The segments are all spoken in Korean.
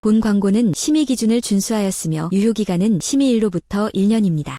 본 광고는 심의 기준을 준수하였으며 유효기간은 심의일로부터 1년입니다.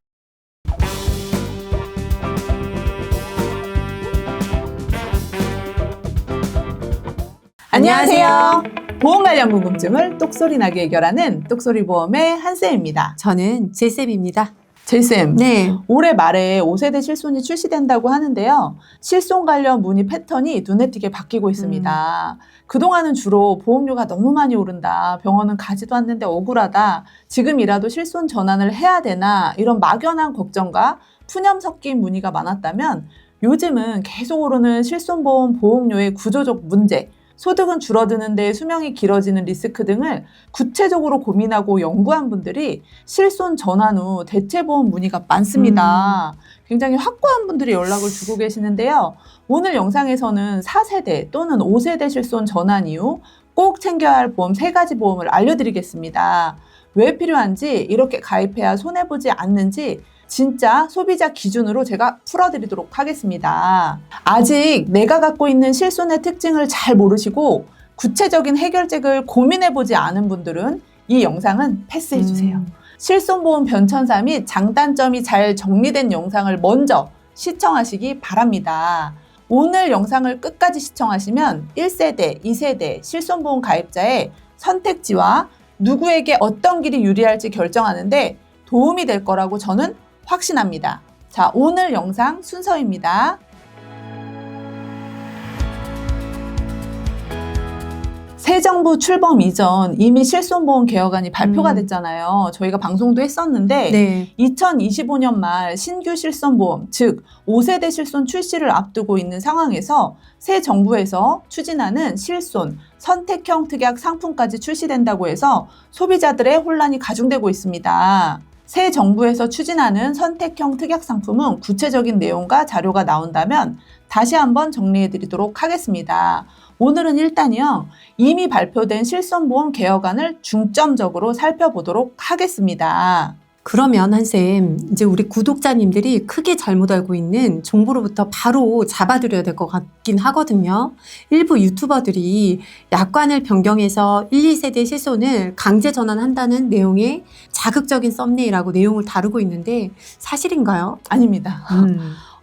안녕하세요. 보험 관련 궁금증을 똑소리 나게 해결하는 똑소리보험의 한쌤입니다. 저는 제쌤입니다. 제쌤, 네. 올해 말에 5세대 실손이 출시된다고 하는데요. 실손 관련 문의 패턴이 눈에 띄게 바뀌고 있습니다. 그동안은 주로 보험료가 너무 많이 오른다, 병원은 가지도 않는데 억울하다, 지금이라도 실손 전환을 해야 되나, 이런 막연한 걱정과 푸념 섞인 문의가 많았다면 요즘은 계속 오르는 실손보험 보험료의 구조적 문제, 소득은 줄어드는데 수명이 길어지는 리스크 등을 구체적으로 고민하고 연구한 분들이 실손 전환 후 대체보험 문의가 많습니다. 굉장히 확고한 분들이 연락을 주고 계시는데요. 오늘 영상에서는 4세대 또는 5세대 실손 전환 이후 꼭 챙겨야 할 보험 3가지 보험을 알려드리겠습니다. 왜 필요한지, 이렇게 가입해야 손해보지 않는지 진짜 소비자 기준으로 제가 풀어드리도록 하겠습니다. 아직 내가 갖고 있는 실손의 특징을 잘 모르시고 구체적인 해결책을 고민해보지 않은 분들은 이 영상은 패스해주세요. 실손보험 변천사 및 장단점이 잘 정리된 영상을 먼저 시청하시기 바랍니다. 오늘 영상을 끝까지 시청하시면 1세대, 2세대 실손보험 가입자의 선택지와 누구에게 어떤 길이 유리할지 결정하는데 도움이 될 거라고 저는 확신합니다. 자, 오늘 영상 순서입니다. 새 정부 출범 이전 이미 실손보험 개혁안이 발표가 됐잖아요. 저희가 방송도 했었는데 네. 2025년 말 신규 실손보험, 즉 5세대 실손 출시를 앞두고 있는 상황에서 새 정부에서 추진하는 실손, 선택형 특약 상품까지 출시된다고 해서 소비자들의 혼란이 가중되고 있습니다. 새 정부에서 추진하는 선택형 특약 상품은 구체적인 내용과 자료가 나온다면 다시 한번 정리해 드리도록 하겠습니다. 오늘은 일단요, 이미 발표된 실손보험 개혁안을 중점적으로 살펴보도록 하겠습니다. 그러면 한쌤, 이제 우리 구독자님들이 크게 잘못 알고 있는 정보로부터 바로 잡아드려야 될 것 같긴 하거든요. 일부 유튜버들이 약관을 변경해서 1, 2세대 실손을 강제 전환한다는 내용의 자극적인 썸네일하고 내용을 다루고 있는데 사실인가요? 아닙니다.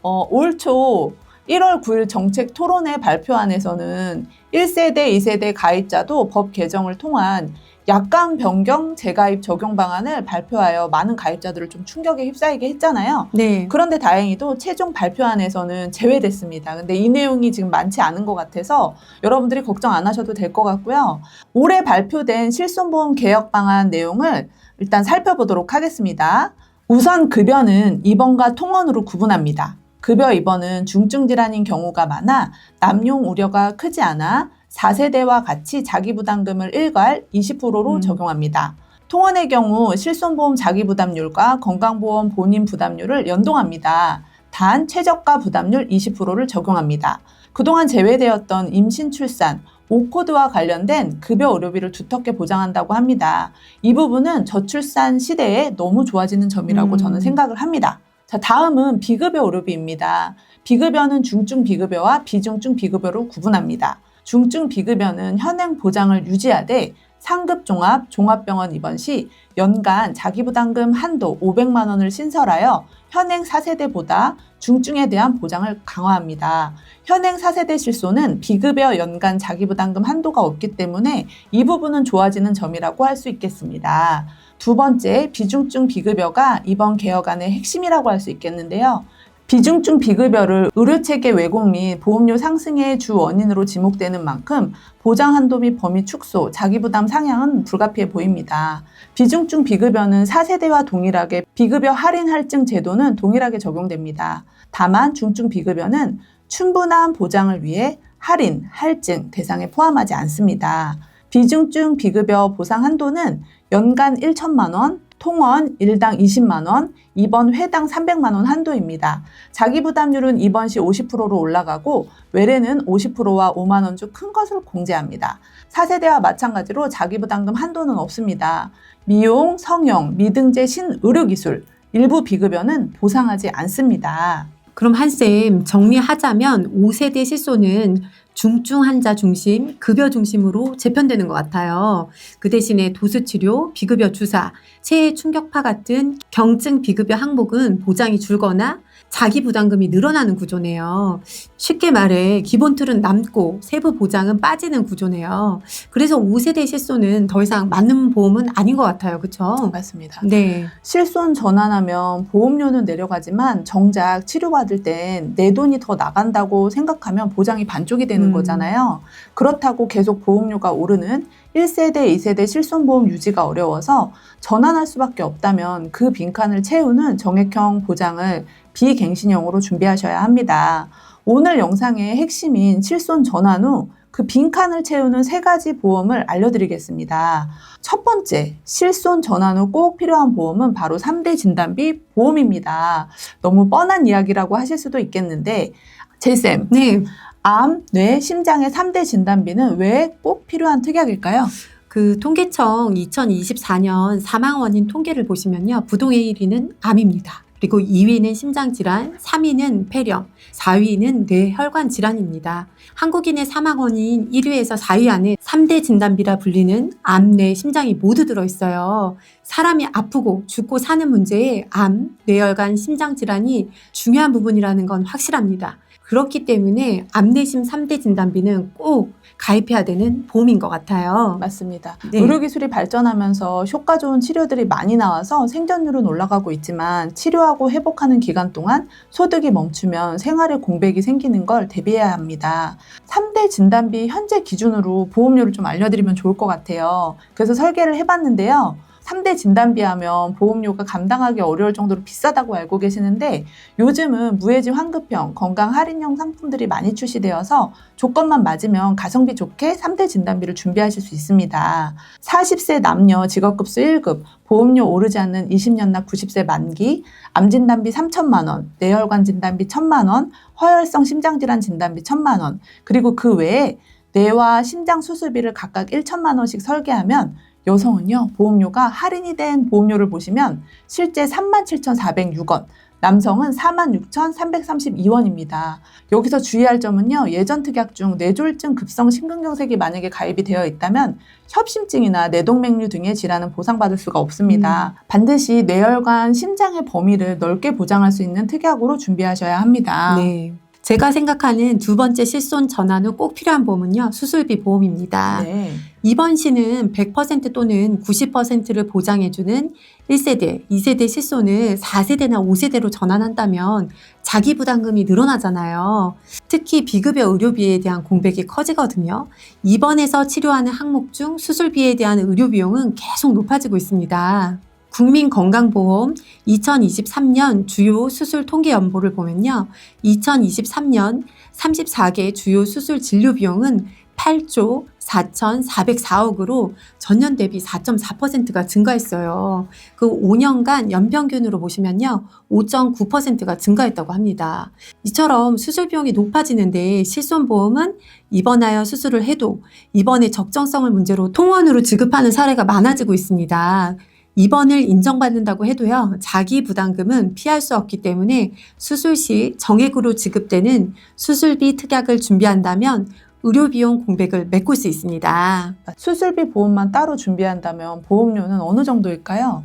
올 초 1월 9일 정책 토론회 발표안에서는 1세대, 2세대 가입자도 법 개정을 통한 약관 변경 재가입 적용 방안을 발표하여 많은 가입자들을 좀 충격에 휩싸이게 했잖아요. 네. 그런데 다행히도 최종 발표안에서는 제외됐습니다. 근데 이 내용이 지금 많지 않은 것 같아서 여러분들이 걱정 안 하셔도 될 것 같고요. 올해 발표된 실손보험 개혁 방안 내용을 일단 살펴보도록 하겠습니다. 우선 급여는 입원과 통원으로 구분합니다. 급여 입원은 중증 질환인 경우가 많아 남용 우려가 크지 않아 4세대와 같이 자기부담금을 일괄 20%로 적용합니다. 통원의 경우 실손보험 자기부담률과 건강보험 본인 부담률을 연동합니다. 단 최저가 부담률 20%를 적용합니다. 그동안 제외되었던 임신, 출산, O코드와 관련된 급여 의료비를 두텁게 보장한다고 합니다. 이 부분은 저출산 시대에 너무 좋아지는 점이라고 저는 생각을 합니다. 자, 다음은 비급여 의료비입니다. 비급여는 중증 비급여와 비중증 비급여로 구분합니다. 중증 비급여는 현행 보장을 유지하되 상급 종합병원 입원 시 연간 자기부담금 한도 500만 원을 신설하여 현행 4세대보다 중증에 대한 보장을 강화합니다. 현행 4세대 실손은 비급여 연간 자기부담금 한도가 없기 때문에 이 부분은 좋아지는 점이라고 할 수 있겠습니다. 두 번째, 비중증 비급여가 이번 개혁안의 핵심이라고 할 수 있겠는데요. 비중증 비급여를 의료체계 왜곡 및 보험료 상승의 주 원인으로 지목되는 만큼 보장 한도 및 범위 축소, 자기부담 상향은 불가피해 보입니다. 비중증 비급여는 4세대와 동일하게 비급여 할인 할증 제도는 동일하게 적용됩니다. 다만 중증 비급여는 충분한 보장을 위해 할인, 할증 대상에 포함하지 않습니다. 비중증 비급여 보상 한도는 연간 1천만 원, 통원 1당 20만 원, 입원 회당 300만 원 한도입니다. 자기부담률은 입원 시 50%로 올라가고 외래는 50%와 5만 원 중 큰 것을 공제합니다. 4세대와 마찬가지로 자기부담금 한도는 없습니다. 미용, 성형, 미등재, 신의료기술, 일부 비급여는 보상하지 않습니다. 그럼 한쌤, 정리하자면 5세대 실손은 중증 환자 중심, 급여 중심으로 재편되는 것 같아요. 그 대신에 도수치료, 비급여 주사, 체해 충격파 같은 경증 비급여 항목은 보장이 줄거나 자기 부담금이 늘어나는 구조네요. 쉽게 말해 기본 틀은 남고 세부 보장은 빠지는 구조네요. 그래서 5세대 실손은 더 이상 맞는 보험은 아닌 것 같아요. 그렇죠? 맞습니다. 네. 실손 전환하면 보험료는 내려가지만 정작 치료받을 땐 내 돈이 더 나간다고 생각하면 보장이 반쪽이 되는 거잖아요. 그렇다고 계속 보험료가 오르는 1세대, 2세대 실손보험 유지가 어려워서 전환할 수밖에 없다면 그 빈칸을 채우는 정액형 보장을 비갱신형으로 준비하셔야 합니다. 오늘 영상의 핵심인 실손 전환 후 그 빈칸을 채우는 3가지 보험을 알려드리겠습니다. 첫 번째, 실손 전환 후 꼭 필요한 보험은 바로 3대 진단비 보험입니다. 너무 뻔한 이야기라고 하실 수도 있겠는데 제이쌤, 네. 암, 뇌, 심장의 3대 진단비는 왜 꼭 필요한 특약일까요? 그 통계청 2024년 사망 원인 통계를 보시면요. 부동의 1위는 암입니다. 그리고 2위는 심장질환, 3위는 폐렴, 4위는 뇌혈관 질환입니다. 한국인의 사망 원인 1위에서 4위 안에 3대 진단비라 불리는 암, 뇌, 심장이 모두 들어있어요. 사람이 아프고 죽고 사는 문제에 암, 뇌혈관, 심장질환이 중요한 부분이라는 건 확실합니다. 그렇기 때문에 암내심 3대 진단비는 꼭 가입해야 되는 보험인 것 같아요. 맞습니다. 네. 의료기술이 발전하면서 효과 좋은 치료들이 많이 나와서 생존율은 올라가고 있지만 치료하고 회복하는 기간 동안 소득이 멈추면 생활에 공백이 생기는 걸 대비해야 합니다. 3대 진단비 현재 기준으로 보험료를 좀 알려드리면 좋을 것 같아요. 그래서 설계를 해봤는데요. 3대 진단비 하면 보험료가 감당하기 어려울 정도로 비싸다고 알고 계시는데 요즘은 무해지 환급형, 건강 할인형 상품들이 많이 출시되어서 조건만 맞으면 가성비 좋게 3대 진단비를 준비하실 수 있습니다. 40세 남녀 직업급수 1급, 보험료 오르지 않는 20년 납 90세 만기, 암진단비 3천만 원, 뇌혈관 진단비 1,000만 원, 허혈성 심장질환 진단비 1,000만 원, 그리고 그 외에 뇌와 심장 수술비를 각각 1천만 원씩 설계하면 여성은요, 보험료가 할인이 된 보험료를 보시면 실제 37,406원, 남성은 46,332원입니다. 여기서 주의할 점은요, 예전 특약 중 뇌졸중 급성 심근경색이 만약에 가입이 되어 있다면 협심증이나 뇌동맥류 등의 질환은 보상받을 수가 없습니다. 반드시 뇌혈관, 심장의 범위를 넓게 보장할 수 있는 특약으로 준비하셔야 합니다. 네. 제가 생각하는 두 번째 실손 전환 후 꼭 필요한 보험은요. 수술비 보험입니다. 네. 이번 시는 100% 또는 90%를 보장해주는 1세대, 2세대 실손을 4세대나 5세대로 전환한다면 자기 부담금이 늘어나잖아요. 특히 비급여 의료비에 대한 공백이 커지거든요. 입원해서 치료하는 항목 중 수술비에 대한 의료비용은 계속 높아지고 있습니다. 국민건강보험 2023년 주요 수술 통계 연보를 보면요. 2023년 34개 주요 수술 진료 비용은 8조 4,404억으로 전년 대비 4.4%가 증가했어요. 그 5년간 연평균으로 보시면요. 5.9%가 증가했다고 합니다. 이처럼 수술 비용이 높아지는데 실손보험은 입원하여 수술을 해도 입원의 적정성을 문제로 통원으로 지급하는 사례가 많아지고 있습니다. 입원을 인정받는다고 해도요, 자기 부담금은 피할 수 없기 때문에 수술 시 정액으로 지급되는 수술비 특약을 준비한다면 의료비용 공백을 메꿀 수 있습니다. 수술비 보험만 따로 준비한다면 보험료는 어느 정도일까요?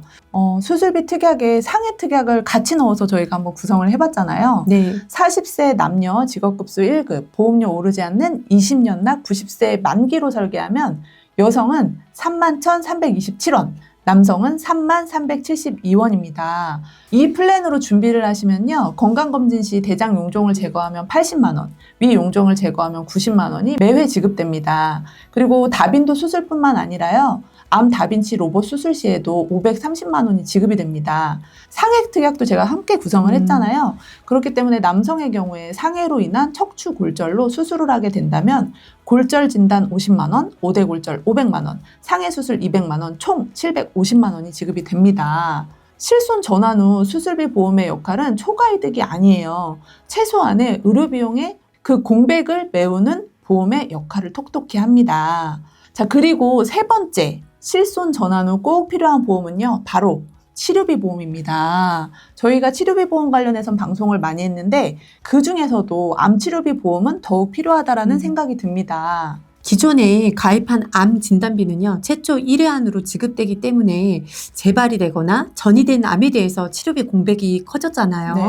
수술비 특약에 상해 특약을 같이 넣어서 저희가 한번 구성을 해봤잖아요. 네. 40세 남녀 직업급수 1급, 보험료 오르지 않는 20년 납 90세 만기로 설계하면 여성은 31,327원, 남성은 33,372원입니다. 이 플랜으로 준비를 하시면요. 건강검진 시 대장 용종을 제거하면 80만 원, 위 용종을 제거하면 90만 원이 매회 지급됩니다. 그리고 다빈도 수술뿐만 아니라요. 암 다빈치 로봇 수술 시에도 530만 원이 지급이 됩니다. 상해 특약도 제가 함께 구성을 했잖아요. 그렇기 때문에 남성의 경우에 상해로 인한 척추 골절로 수술을 하게 된다면 골절 진단 50만 원, 5대 골절 500만 원, 상해 수술 200만 원, 총 750만 원이 지급이 됩니다. 실손 전환 후 수술비 보험의 역할은 초과이득이 아니에요. 최소한의 의료비용의 그 공백을 메우는 보험의 역할을 톡톡히 합니다. 자, 그리고 세 번째, 실손 전환 후 꼭 필요한 보험은요, 바로 치료비 보험입니다. 저희가 치료비 보험 관련해서 방송을 많이 했는데 그 중에서도 암 치료비 보험은 더욱 필요하다라는 생각이 듭니다. 기존에 가입한 암 진단비는요, 최초 1회 안으로 지급되기 때문에 재발이 되거나 전이된 암에 대해서 치료비 공백이 커졌잖아요. 네.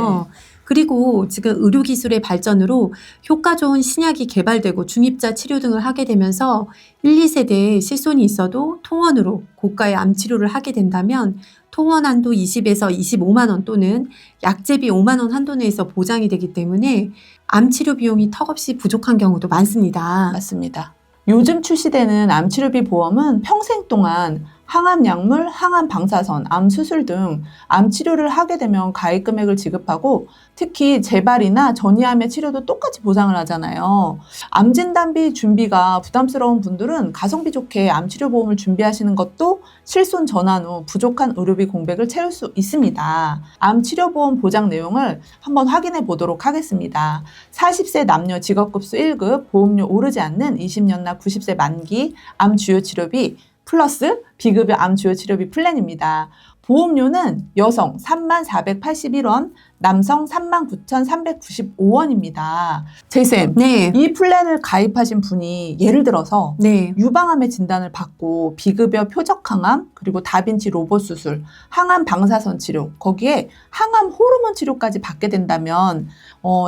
그리고 지금 의료기술의 발전으로 효과 좋은 신약이 개발되고 중입자 치료 등을 하게 되면서 1, 2세대에 실손이 있어도 통원으로 고가의 암 치료를 하게 된다면 통원 한도 20에서 25만 원 또는 약제비 5만 원 한도 내에서 보장이 되기 때문에 암 치료 비용이 턱없이 부족한 경우도 많습니다. 맞습니다. 요즘 출시되는 암 치료비 보험은 평생 동안 항암 약물, 항암 방사선, 암 수술 등 암 치료를 하게 되면 가입 금액을 지급하고 특히 재발이나 전이암의 치료도 똑같이 보상을 하잖아요. 암 진단비 준비가 부담스러운 분들은 가성비 좋게 암 치료 보험을 준비하시는 것도 실손 전환 후 부족한 의료비 공백을 채울 수 있습니다. 암 치료 보험 보장 내용을 한번 확인해 보도록 하겠습니다. 40세 남녀 직업급수 1급 보험료 오르지 않는 20년 납 90세 만기 암 주요 치료비 플러스 비급여 암 주요 치료비 플랜입니다. 보험료는 여성 3481원, 남성 39,395원입니다. 제이쌤, 네. 이 플랜을 가입하신 분이 예를 들어서 네. 유방암의 진단을 받고 비급여 표적 항암, 그리고 다빈치 로봇 수술, 항암 방사선 치료, 거기에 항암 호르몬 치료까지 받게 된다면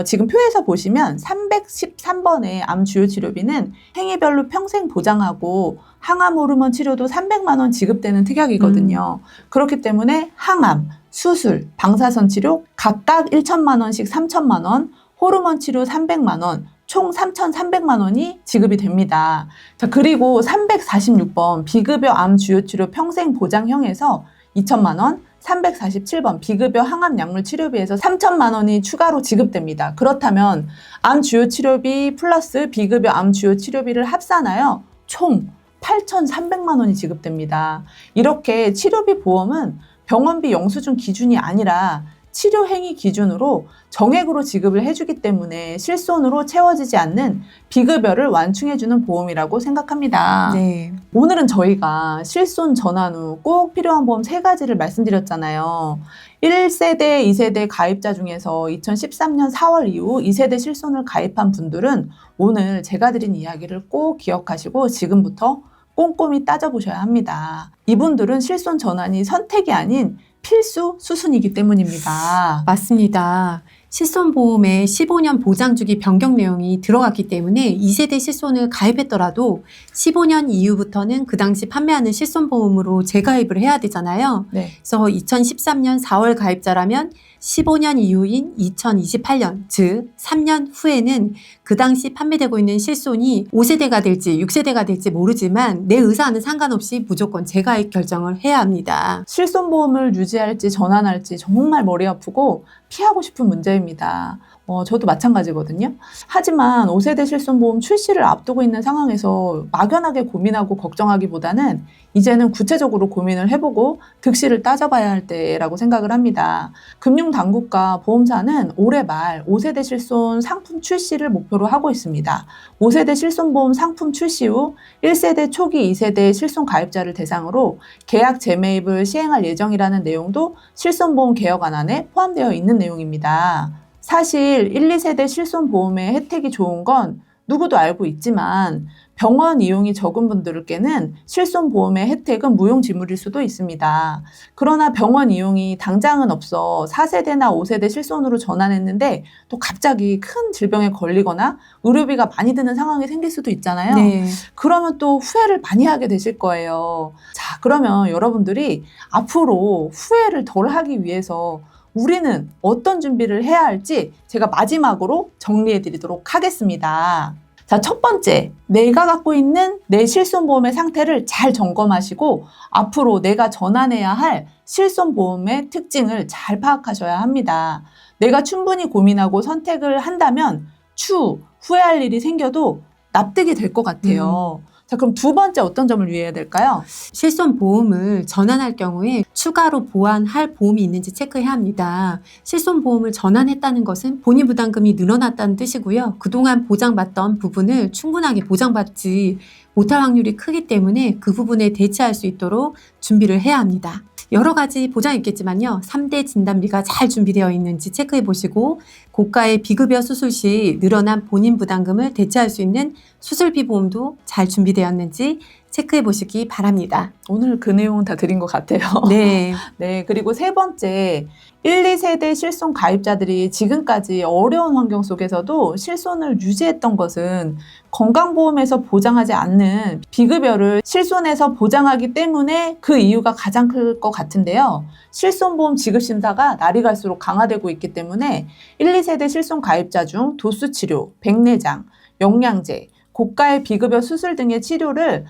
지금 표에서 보시면 313번의 암 주요 치료비는 행위별로 평생 보장하고 항암 호르몬 치료도 300만 원 지급되는 특약이거든요. 그렇기 때문에 항암, 수술, 방사선 치료 각각 1천만 원씩 3천만 원, 호르몬 치료 300만 원, 총 3,300만 원이 지급이 됩니다. 자, 그리고 346번 비급여 암 주요 치료 평생 보장형에서 2천만 원, 347번 비급여 항암 약물 치료비에서 3천만 원이 추가로 지급됩니다. 그렇다면 암 주요 치료비 플러스 비급여 암 주요 치료비를 합산하여 총 8,300만 원이 지급됩니다. 이렇게 치료비 보험은 병원비 영수증 기준이 아니라 치료 행위 기준으로 정액으로 지급을 해주기 때문에 실손으로 채워지지 않는 비급여를 완충해주는 보험이라고 생각합니다. 네. 오늘은 저희가 실손 전환 후 꼭 필요한 보험 3가지를 말씀드렸잖아요. 1세대, 2세대 가입자 중에서 2013년 4월 이후 2세대 실손을 가입한 분들은 오늘 제가 드린 이야기를 꼭 기억하시고 지금부터 꼼꼼히 따져보셔야 합니다. 이분들은 실손 전환이 선택이 아닌 필수 수순이기 때문입니다. 맞습니다. 실손보험에 15년 보장주기 변경 내용이 들어갔기 때문에 2세대 실손을 가입했더라도 15년 이후부터는 그 당시 판매하는 실손보험으로 재가입을 해야 되잖아요. 네. 그래서 2013년 4월 가입자라면 15년 이후인 2028년, 즉 3년 후에는 그 당시 판매되고 있는 실손이 5세대가 될지 6세대가 될지 모르지만 내 의사와는 상관없이 무조건 재가입 결정을 해야 합니다. 실손보험을 유지할지 전환할지 정말 머리 아프고 피하고 싶은 문제입니다. 저도 마찬가지거든요. 하지만 5세대 실손보험 출시를 앞두고 있는 상황에서 막연하게 고민하고 걱정하기보다는 이제는 구체적으로 고민을 해보고 득실을 따져봐야 할 때라고 생각을 합니다. 금융당국과 보험사는 올해 말 5세대 실손 상품 출시를 목표로 하고 있습니다. 5세대 실손보험 상품 출시 후 1세대 초기 2세대 실손 가입자를 대상으로 계약 재매입을 시행할 예정이라는 내용도 실손보험 개혁안에 포함되어 있는 내용입니다. 사실 1, 2세대 실손보험의 혜택이 좋은 건 누구도 알고 있지만 병원 이용이 적은 분들께는 실손보험의 혜택은 무용지물일 수도 있습니다. 그러나 병원 이용이 당장은 없어 4세대나 5세대 실손으로 전환했는데 또 갑자기 큰 질병에 걸리거나 의료비가 많이 드는 상황이 생길 수도 있잖아요. 네. 그러면 또 후회를 많이 하게 되실 거예요. 자, 그러면 여러분들이 앞으로 후회를 덜 하기 위해서 우리는 어떤 준비를 해야 할지 제가 마지막으로 정리해 드리도록 하겠습니다. 자, 첫 번째, 내가 갖고 있는 내 실손보험의 상태를 잘 점검하시고 앞으로 내가 전환해야 할 실손보험의 특징을 잘 파악하셔야 합니다. 내가 충분히 고민하고 선택을 한다면 추후 후회할 일이 생겨도 납득이 될 것 같아요. 자, 그럼 두 번째 어떤 점을 유의해야 될까요? 실손보험을 전환할 경우에 추가로 보완할 보험이 있는지 체크해야 합니다. 실손보험을 전환했다는 것은 본인 부담금이 늘어났다는 뜻이고요. 그동안 보장받던 부분을 충분하게 보장받지 못할 확률이 크기 때문에 그 부분에 대체할 수 있도록 준비를 해야 합니다. 여러 가지 보장이 있겠지만요. 3대 진단비가 잘 준비되어 있는지 체크해 보시고 고가의 비급여 수술 시 늘어난 본인 부담금을 대체할 수 있는 수술비 보험도 잘 준비되었는지 체크해 보시기 바랍니다. 오늘 그 내용은 다 드린 것 같아요. 네. 네, 그리고 세 번째, 1, 2세대 실손 가입자들이 지금까지 어려운 환경 속에서도 실손을 유지했던 것은 건강보험에서 보장하지 않는 비급여를 실손에서 보장하기 때문에 그 이유가 가장 클 것 같은데요. 실손보험 지급심사가 날이 갈수록 강화되고 있기 때문에 1, 2세대 실손 가입자 중 도수치료, 백내장, 영양제, 고가의 비급여 수술 등의 치료를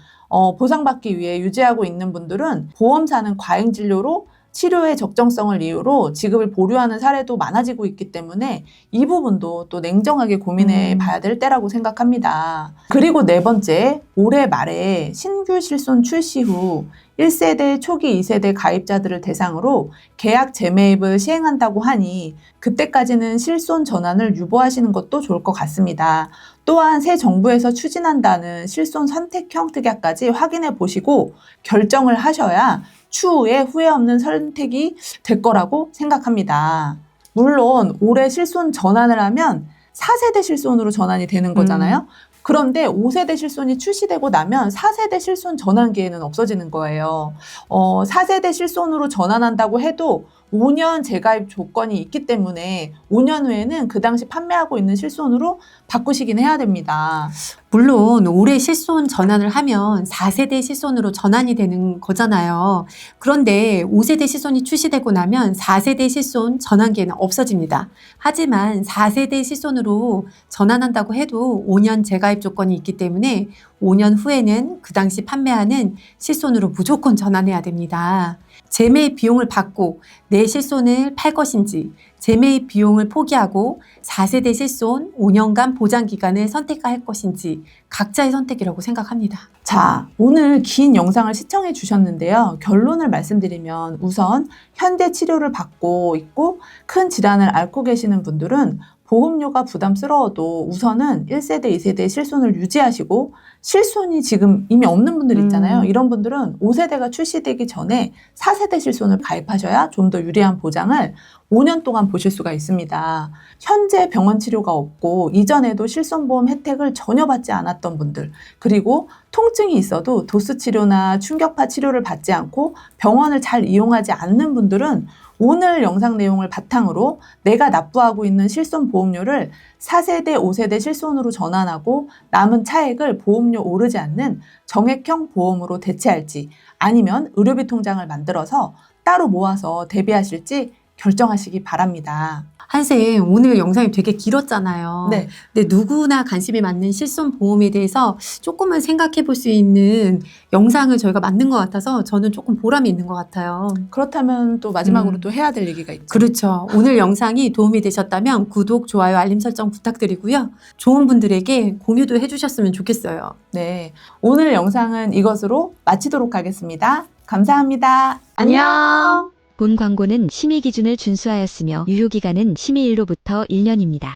보상받기 위해 유지하고 있는 분들은 보험사는 과잉진료로 치료의 적정성을 이유로 지급을 보류하는 사례도 많아지고 있기 때문에 이 부분도 또 냉정하게 고민해 봐야 될 때라고 생각합니다. 그리고 네 번째, 올해 말에 신규 실손 출시 후 1세대, 초기 2세대 가입자들을 대상으로 계약 재매입을 시행한다고 하니 그때까지는 실손 전환을 유보하시는 것도 좋을 것 같습니다. 또한 새 정부에서 추진한다는 실손 선택형 특약까지 확인해 보시고 결정을 하셔야 추후에 후회 없는 선택이 될 거라고 생각합니다. 물론 올해 실손 전환을 하면 4세대 실손으로 전환이 되는 거잖아요. 그런데 5세대 실손이 출시되고 나면 4세대 실손 전환 기회는 없어지는 거예요. 4세대 실손으로 전환한다고 해도 5년 재가입 조건이 있기 때문에 5년 후에는 그 당시 판매하고 있는 실손으로 바꾸시긴 해야 됩니다. 물론 올해 실손 전환을 하면 4세대 실손으로 전환이 되는 거잖아요. 그런데 5세대 실손이 출시되고 나면 4세대 실손 전환 기회는 없어집니다. 하지만 4세대 실손으로 전환한다고 해도 5년 재가입 조건이 있기 때문에 5년 후에는 그 당시 판매하는 실손으로 무조건 전환해야 됩니다. 재매입 비용을 받고 내 실손을 팔 것인지 재매입 비용을 포기하고 4세대 실손 5년간 보장 기간을 선택할 것인지 각자의 선택이라고 생각합니다. 자, 오늘 긴 영상을 시청해 주셨는데요. 결론을 말씀드리면 우선 현재 치료를 받고 있고 큰 질환을 앓고 계시는 분들은 보험료가 부담스러워도 우선은 1세대, 2세대 실손을 유지하시고 실손이 지금 이미 없는 분들 있잖아요. 이런 분들은 5세대가 출시되기 전에 4세대 실손을 가입하셔야 좀 더 유리한 보장을 5년 동안 보실 수가 있습니다. 현재 병원 치료가 없고 이전에도 실손보험 혜택을 전혀 받지 않았던 분들, 그리고 통증이 있어도 도수 치료나 충격파 치료를 받지 않고 병원을 잘 이용하지 않는 분들은 오늘 영상 내용을 바탕으로 내가 납부하고 있는 실손 보험료를 4세대, 5세대 실손으로 전환하고 남은 차액을 보험료 오르지 않는 정액형 보험으로 대체할지 아니면 의료비 통장을 만들어서 따로 모아서 대비하실지 결정하시기 바랍니다. 한쌤, 오늘 영상이 되게 길었잖아요. 네. 근데 누구나 관심이 많는 실손 보험에 대해서 조금은 생각해 볼 수 있는 영상을 저희가 만든 것 같아서 저는 조금 보람이 있는 것 같아요. 그렇다면 또 마지막으로 또 해야 될 얘기가 있죠. 그렇죠. 오늘 영상이 도움이 되셨다면 구독, 좋아요, 알림 설정 부탁드리고요. 좋은 분들에게 공유도 해주셨으면 좋겠어요. 네. 오늘 영상은 이것으로 마치도록 하겠습니다. 감사합니다. 안녕. 본 광고는 심의 기준을 준수하였으며 유효기간은 심의일로부터 1년입니다.